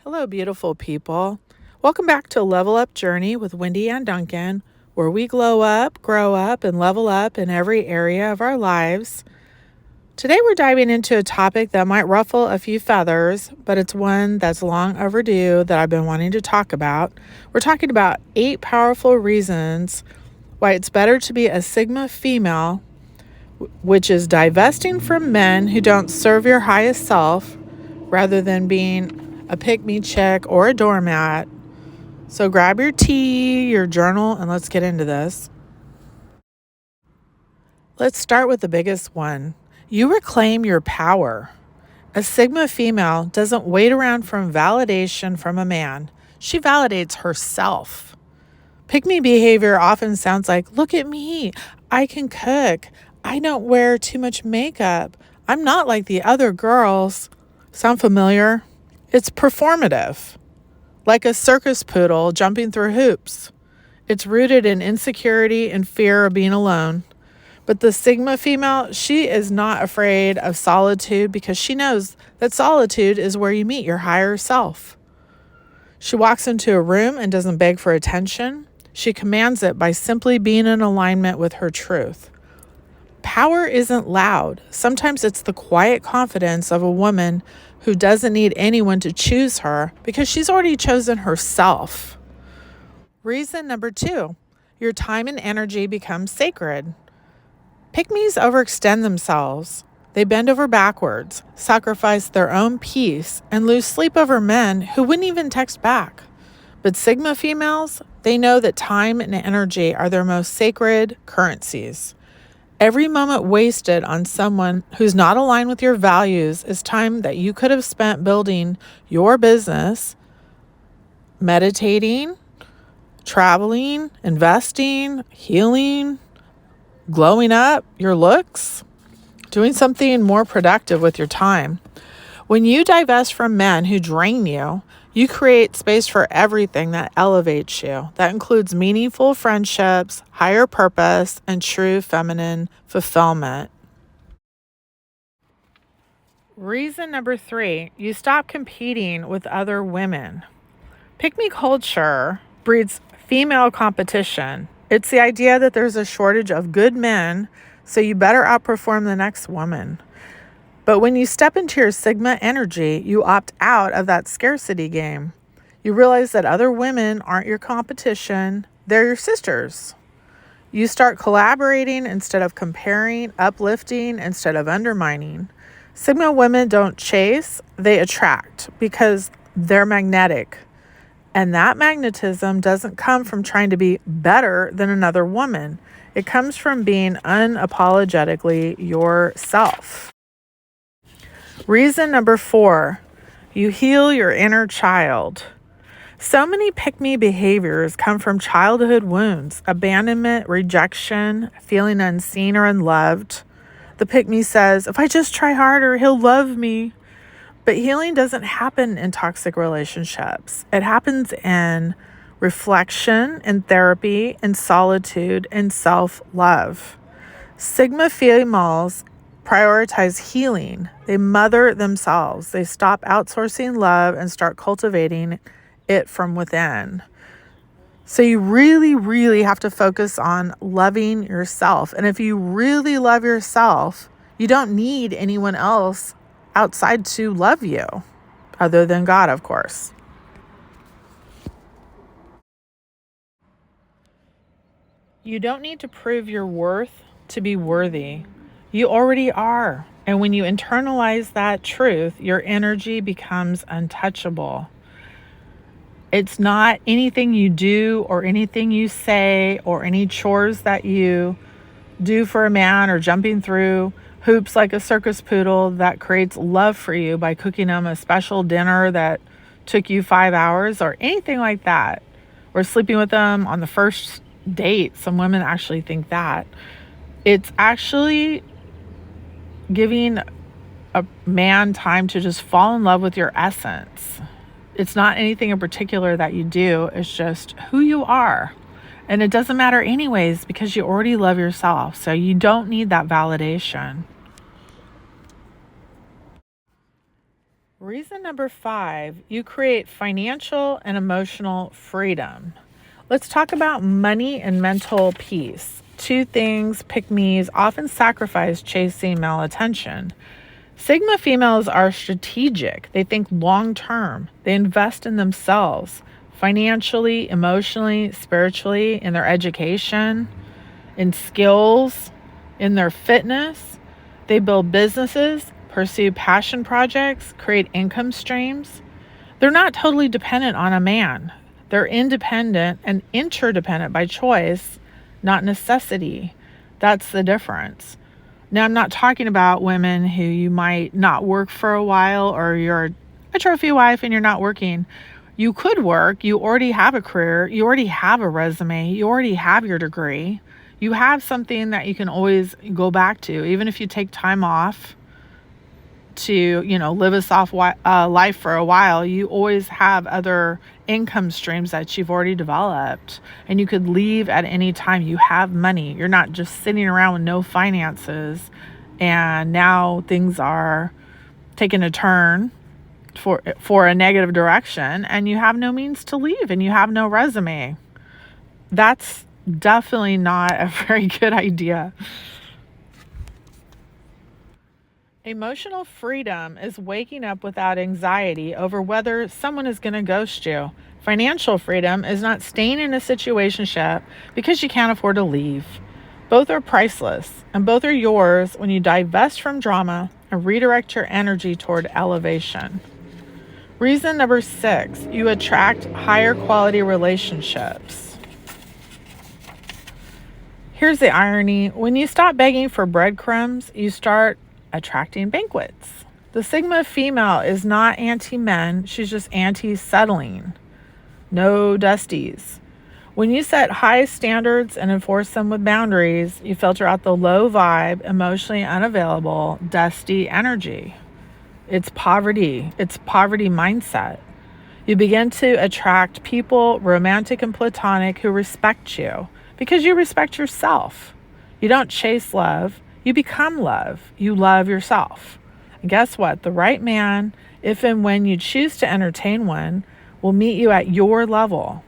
Hello, beautiful people. Welcome back to Level Up Journey with Ayn Duncan, where we glow up, grow up, and level up in every area of our lives. Today, we're diving into a topic that might ruffle a few feathers, but it's one that's long overdue that I've been wanting to talk about. We're talking about 8 powerful reasons why it's better to be a Sigma female, which is divesting from men who don't serve your highest self rather than being a pick-me chick or a doormat. So grab your tea, your journal, and let's get into this. Let's start with the biggest one. You reclaim your power. A Sigma female doesn't wait around for validation from a man. She validates herself. Pick-me behavior often sounds like, look at me, I can cook, I don't wear too much makeup, I'm not like the other girls. Sound familiar? It's performative, like a circus poodle jumping through hoops. It's rooted in insecurity and fear of being alone. But the Sigma female, she is not afraid of solitude because she knows that solitude is where you meet your higher self. She walks into a room and doesn't beg for attention. She commands it by simply being in alignment with her truth. Power isn't loud. Sometimes it's the quiet confidence of a woman who doesn't need anyone to choose her because she's already chosen herself. Reason number 2, your time and energy become sacred. Pick-me's overextend themselves. They bend over backwards, sacrifice their own peace, and lose sleep over men who wouldn't even text back. But Sigma females, they know that time and energy are their most sacred currencies. Every moment wasted on someone who's not aligned with your values is time that you could have spent building your business, meditating, traveling, investing, healing, glowing up your looks, doing something more productive with your time. When you divest from men who drain you, you create space for everything that elevates you. That includes meaningful friendships, higher purpose, and true feminine fulfillment. Reason number 3, you stop competing with other women. Pick-me culture breeds female competition. It's the idea that there's a shortage of good men, so you better outperform the next woman. But when you step into your Sigma energy, you opt out of that scarcity game. You realize that other women aren't your competition, they're your sisters. You start collaborating instead of comparing, uplifting instead of undermining. Sigma women don't chase, they attract because they're magnetic. And that magnetism doesn't come from trying to be better than another woman. It comes from being unapologetically yourself. Reason number 4, you heal your inner child. So many pick-me behaviors come from childhood wounds, abandonment, rejection, feeling unseen or unloved. The pick-me says, if I just try harder, he'll love me. But healing doesn't happen in toxic relationships. It happens in reflection, in therapy, in solitude, in self-love. Sigma females prioritize healing. They mother themselves. They stop outsourcing love and start cultivating it from within. So you really, really have to focus on loving yourself. And if you really love yourself, you don't need anyone else outside to love you, other than God, of course. You don't need to prove your worth to be worthy. You already are. And when you internalize that truth, your energy becomes untouchable. It's not anything you do or anything you say or any chores that you do for a man or jumping through hoops like a circus poodle that creates love for you by cooking them a special dinner that took you 5 hours or anything like that. Or sleeping with them on the first date. Some women actually think that. It's actually giving a man time to just fall in love with your essence. It's not anything in particular that you do. It's just who you are. And it doesn't matter anyways because you already love yourself. So you don't need that validation. Reason number 5, you create financial and emotional freedom. Let's talk about money and mental peace. Two things pick-me's often sacrifice chasing male attention. Sigma females are strategic. They think long-term. They invest in themselves financially, emotionally, spiritually, in their education, in skills, in their fitness. They build businesses, pursue passion projects, create income streams. They're not totally dependent on a man. They're independent and interdependent by choice, not necessity. That's the difference. Now, I'm not talking about women who you might not work for a while, or you're a trophy wife and you're not working. You could work. You already have a career. You already have a resume. You already have your degree. You have something that you can always go back to, even if you take time off to, live a soft life for a while. You always have other income streams that you've already developed, and you could leave at any time. You have money. You're not just sitting around with no finances, and now things are taking a turn for a negative direction, and you have no means to leave, and you have no resume. That's definitely not a very good idea. Emotional freedom is waking up without anxiety over whether someone is going to ghost you. Financial freedom is not staying in a situationship because you can't afford to leave. Both are priceless, and both are yours when you divest from drama and redirect your energy toward elevation. Reason number 6, you attract higher quality relationships. Here's the irony. When you stop begging for breadcrumbs, you start attracting banquets. The Sigma female is not anti-men, she's just anti-settling. No dusties. When you set high standards and enforce them with boundaries, you filter out the low vibe, emotionally unavailable, dusty energy. It's poverty mindset. You begin to attract people, romantic and platonic, who respect you because you respect yourself. You don't chase love. You become love. You love yourself. And guess what? The right man, if and when you choose to entertain one, will meet you at your level.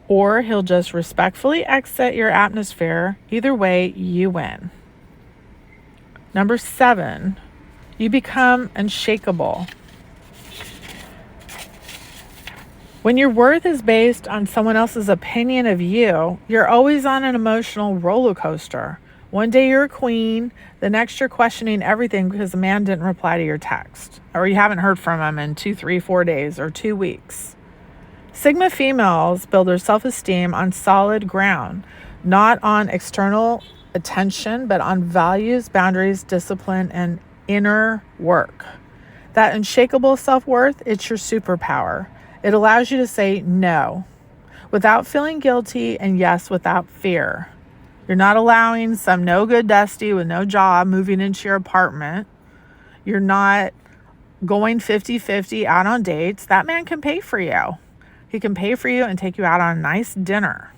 Or he'll just respectfully exit your atmosphere. Either way, you win. Number 7, you become unshakable. When your worth is based on someone else's opinion of you, you're always on an emotional roller coaster. One day you're a queen, the next you're questioning everything because the man didn't reply to your text, or you haven't heard from him in 2, 3, 4 days or 2 weeks. Sigma females build their self-esteem on solid ground, not on external attention, but on values, boundaries, discipline, and inner work. That unshakable self-worth, it's your superpower. It allows you to say no without feeling guilty, and yes without fear. You're not allowing some no-good dusty with no job moving into your apartment. You're not going 50-50 out on dates. That man can pay for you. He can pay for you and take you out on a nice dinner.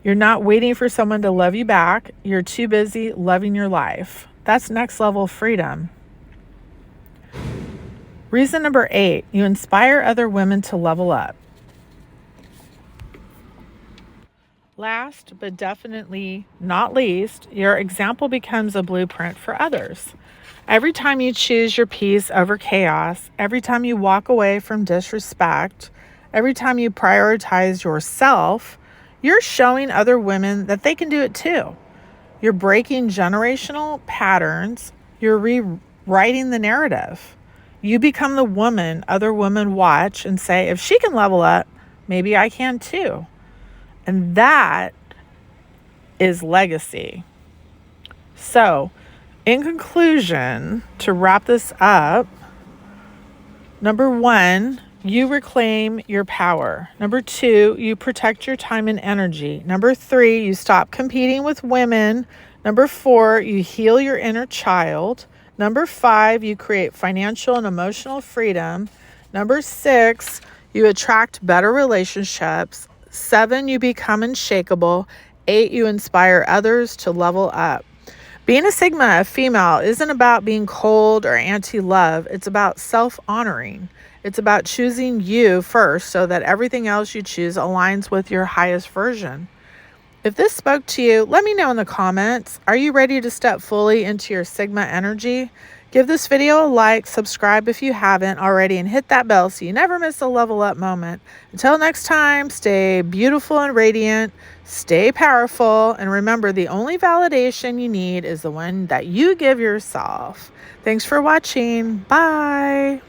You're not waiting for someone to love you back. You're too busy loving your life. That's next level freedom. Reason number 8, you inspire other women to level up. Last, but definitely not least, your example becomes a blueprint for others. Every time you choose your peace over chaos, every time you walk away from disrespect, every time you prioritize yourself, you're showing other women that they can do it too. You're breaking generational patterns. You're rewriting the narrative. You become the woman other women watch and say, if she can level up, maybe I can too. And that is legacy. So, in conclusion, to wrap this up, number 1, you reclaim your power. Number 2, you protect your time and energy. Number 3, you stop competing with women. Number 4, you heal your inner child. Number 5, you create financial and emotional freedom. Number 6, you attract better relationships. 7, you become unshakable. 8, you inspire others to level up. Being a Sigma, a female, isn't about being cold or anti-love. It's about self-honoring. It's about choosing you first so that everything else you choose aligns with your highest version. If this spoke to you, let me know in the comments. Are you ready to step fully into your Sigma energy? Give this video a like, subscribe if you haven't already, and hit that bell so you never miss a level up moment. Until next time, stay beautiful and radiant, stay powerful, and remember the only validation you need is the one that you give yourself. Thanks for watching. Bye.